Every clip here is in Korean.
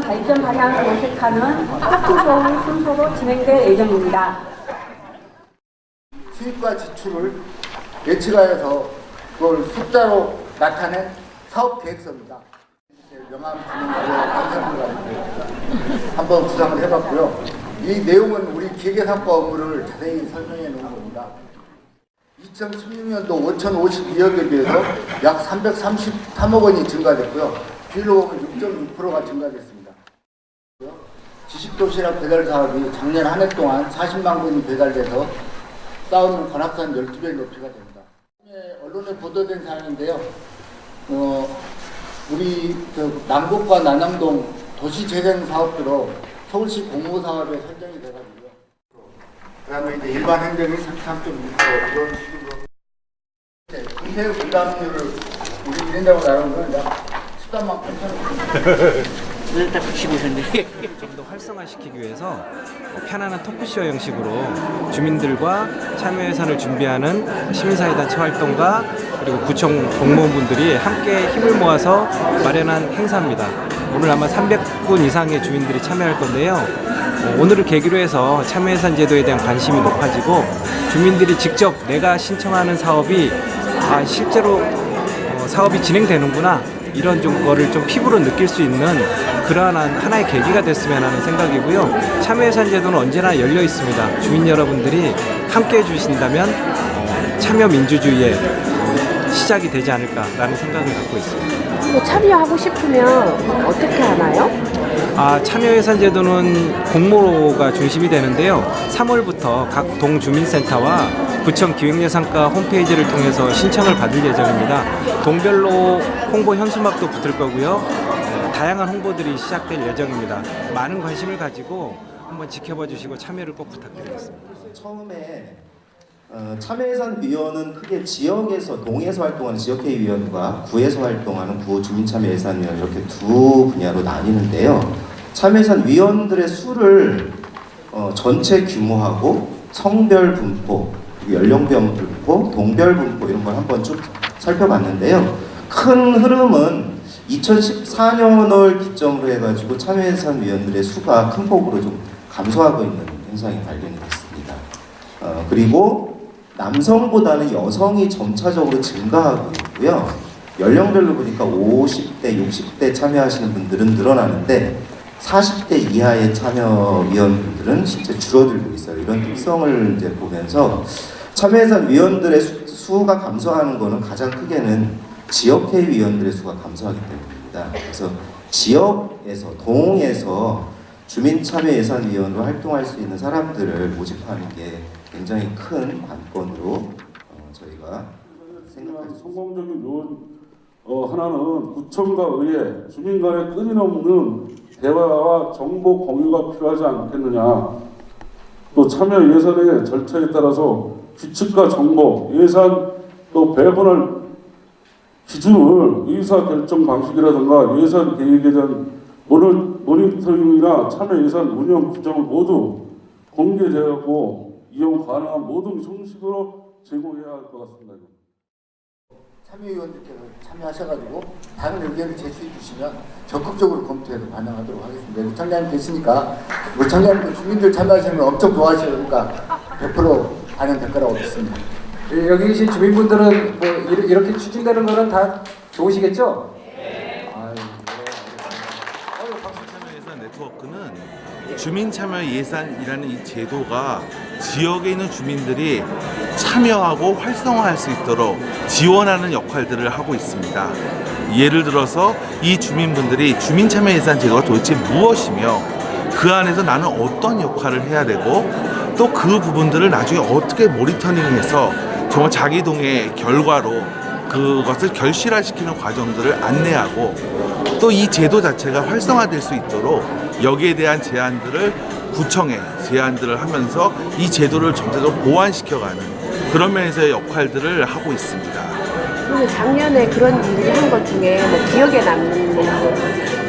발전 방향을 모색하는 토크쇼 순서로 진행될 예정입니다. 수입과 지출을 예측하여서 그걸 숫자로 나타낸 사업 계획서입니다. 명함 주는 감사합니다. 한번 구상을 해봤고요. 이 내용은 우리 기획예산과 업무를 자세히 설명해 놓은 겁니다. 2016년도 5,052억에 비해서 약 333억 원이 증가됐고요. 비율로 보면 6.6%가 증가됐습니다. 지식도시락 배달 사업이 작년 한 해 동안 40만 건이 배달돼서 쌓은 관악산 12배 높이가 됩니다. 언론에 보도된 사항인데요. 우리 남북과 남양동 도시재생 사업으로 서울시 공모사업에 선정이 돼가지고요. 그 다음에 이제 일반 행정이 33.6% 이런 식으로. 군세 부담률을 우리 1인당으로 나누면 약 13만 8천 원. 딱 붙이고 있는데. 좀 더 활성화시키기 위해서 편안한 토크쇼 형식으로 주민들과 참여 예산을 준비하는 시민사회단체 활동가 그리고 구청 공무원분들이 함께 힘을 모아서 마련한 행사입니다. 오늘 아마 300분 이상의 주민들이 참여할 건데요. 오늘을 계기로 해서 참여 예산 제도에 대한 관심이 높아지고 주민들이 직접 내가 신청하는 사업이 실제로 사업이 진행되는구나 이런 거를 좀 피부로 느낄 수 있는 그러한 하나의 계기가 됐으면 하는 생각이고요. 참여 예산 제도는 언제나 열려 있습니다. 주민 여러분들이 함께 해주신다면 참여 민주주의의 시작이 되지 않을까라는 생각을 갖고 있습니다. 참여하고 싶으면 어떻게 하나요? 참여 예산 제도는 공모가 중심이 되는데요. 3월부터 각 동주민센터와 구청 기획예산과 홈페이지를 통해서 신청을 받을 예정입니다. 동별로 홍보 현수막도 붙을 거고요. 다양한 홍보들이 시작될 예정입니다. 많은 관심을 가지고 한번 지켜봐 주시고 참여를 꼭 부탁드리겠습니다. 처음에 참여예산위원은 크게 지역에서 동에서 활동하는 지역회의위원과 구에서 활동하는 구 주민참여예산위원 이렇게 두 분야로 나뉘는데요. 참여예산위원들의 수를 전체 규모하고 성별 분포, 연령별 분포, 동별 분포 이런 걸 한번 쭉 살펴봤는데요. 큰 흐름은 2014년을 기점으로 해가지고 참여예산위원들의 수가 큰 폭으로 좀 감소하고 있는 현상이 발견이 됐습니다. 그리고 남성보다는 여성이 점차적으로 증가하고 있고요. 연령별로 보니까 50대, 60대 참여하시는 분들은 늘어나는데 40대 이하의 참여위원분들은 실제 줄어들고 있어요. 이런 특성을 이제 보면서 참여예산 위원들의 수가 감소하는 것은 가장 크게는 지역회의 위원들의 수가 감소하기 때문입니다. 그래서 지역에서, 동에서 주민참여예산위원으로 활동할 수 있는 사람들을 모집하는 게 굉장히 큰 관건으로 저희가 생각할 수 있습니다. 성공적인 요인 하나는 구청과 의회, 주민 간의 끊임없는 대화와 정보 공유가 필요하지 않겠느냐. 또 참여 예산의 절차에 따라서 규칙과 정보, 예산 또 배분할 기준을 의사결정 방식이라든가 예산 계획에 대한 모니터링이나 참여 예산 운영 규정을 모두 공개되었고 이용 가능한 모든 형식으로 제공해야 할 것 같습니다. 참여위원들께서 참여하셔가지고 다른 의견을 제시해 주시면 적극적으로 검토해서 반영하도록 하겠습니다. 무청장님 계시니까 무청장님 주민들 참여하시는 걸 엄청 좋아하시니까 100% 반영될 거라고 믿습니다. 여기 계신 주민분들은 뭐 이렇게 추진되는 거는 다 좋으시겠죠? 참여예산 네트워크는 주민참여예산이라는 이 제도가 지역에 있는 주민들이 참여하고 활성화할 수 있도록 지원하는 역할들을 하고 있습니다. 예를 들어서 이 주민분들이 주민참여예산 제도가 도대체 무엇이며 그 안에서 나는 어떤 역할을 해야 되고 또 그 부분들을 나중에 어떻게 모니터링해서 정말 자기 동의 결과로 그것을 결실화시키는 과정들을 안내하고 또 이 제도 자체가 활성화될 수 있도록 여기에 대한 제안들을 구청에 제안들을 하면서 이 제도를 점차적으로 보완시켜가는 그런 면에서의 역할들을 하고 있습니다. 그리고 작년에 그런 일을 한 것 중에 뭐 기억에 남는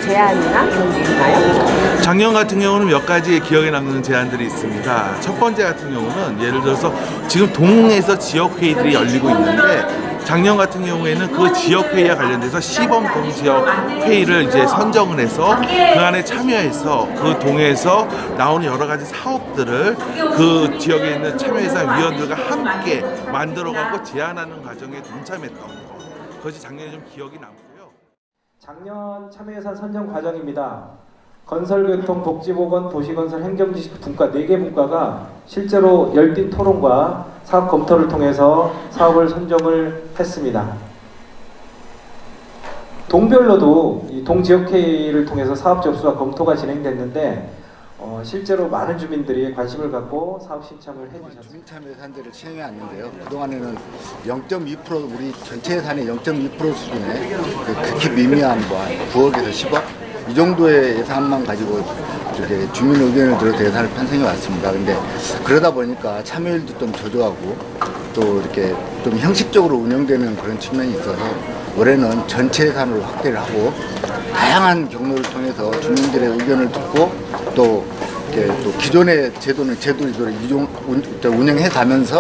제안이나 그런 게 있나요? 작년 같은 경우는 몇 가지의 기억에 남는 제안들이 있습니다. 첫 번째 같은 경우는 예를 들어서 지금 동에서 지역회의들이 열리고 있는데 작년 같은 경우에는 그 지역 회의와 관련돼서 시범 동지역 회의를 이제 선정을 해서 그 안에 참여해서 그 동에서 나오는 여러 가지 사업들을 그 지역에 있는 참여예산 위원들과 함께 만들어가고 제안하는 과정에 동참했던 거. 그것이 작년에 좀 기억이 남고요. 작년 참여예산 선정 과정입니다. 건설교통, 복지보건, 도시건설, 행정지식 분과 4개 분과가 실제로 열띤 토론과 사업 검토를 통해서 사업을 선정을 했습니다. 동별로도 이 동지역회의를 통해서 사업 접수와 검토가 진행됐는데 실제로 많은 주민들이 관심을 갖고 사업 신청을 해주셨습니다. 주민참여 예산들을 시행해 왔는데요. 그동안에는 0.2% 우리 전체 예산의 0.2% 수준의 극히 미미한 9억에서 10억 이 정도의 예산만 가지고 이렇게 주민 의견을 들어서 예산을 편성해 왔습니다. 근데 그러다 보니까 참여율도 좀 저조하고 또 이렇게 좀 형식적으로 운영되는 그런 측면이 있어서 올해는 전체 예산으로 확대를 하고 다양한 경로를 통해서 주민들의 의견을 듣고 또 기존의 제도는 제도대로 운영해 가면서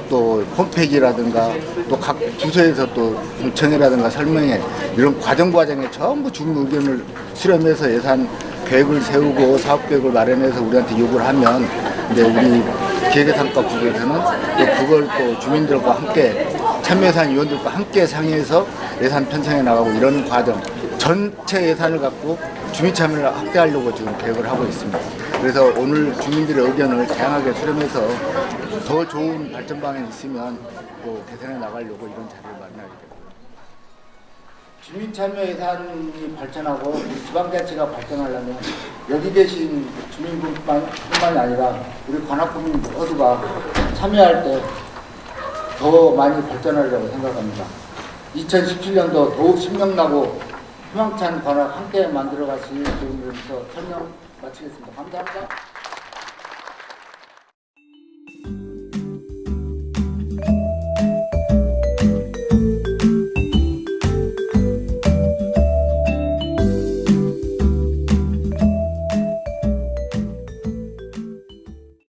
또 홈페이지라든가 또 각 부서에서 또 공청회라든가 설명회 이런 과정에 전부 주민 의견을 수렴해서 예산 계획을 세우고 사업 계획을 마련해서 우리한테 요구를 하면 이제 우리 기획예산과 국에서는 또 그걸 또 주민들과 함께 참여예산 위원들과 함께 상의해서 예산 편성해 나가고 이런 과정 전체 예산을 갖고 주민 참여를 확대하려고 지금 계획을 하고 있습니다. 그래서 오늘 주민들의 의견을 다양하게 수렴해서 더 좋은 발전 방향이 있으면 또 개선해 나가려고 이런 자리를 마련하게 됐고요. 주민 참여 예산이 발전하고 지방자치가 발전하려면 여기 계신 주민분뿐만이 아니라 우리 관악구민 모두가 참여할 때 더 많이 발전하려고 생각합니다. 2017년도 더욱 신명나고 희망찬 관악 함께 만들어가시길 기원하면서 설명 마치겠습니다. 감사합니다.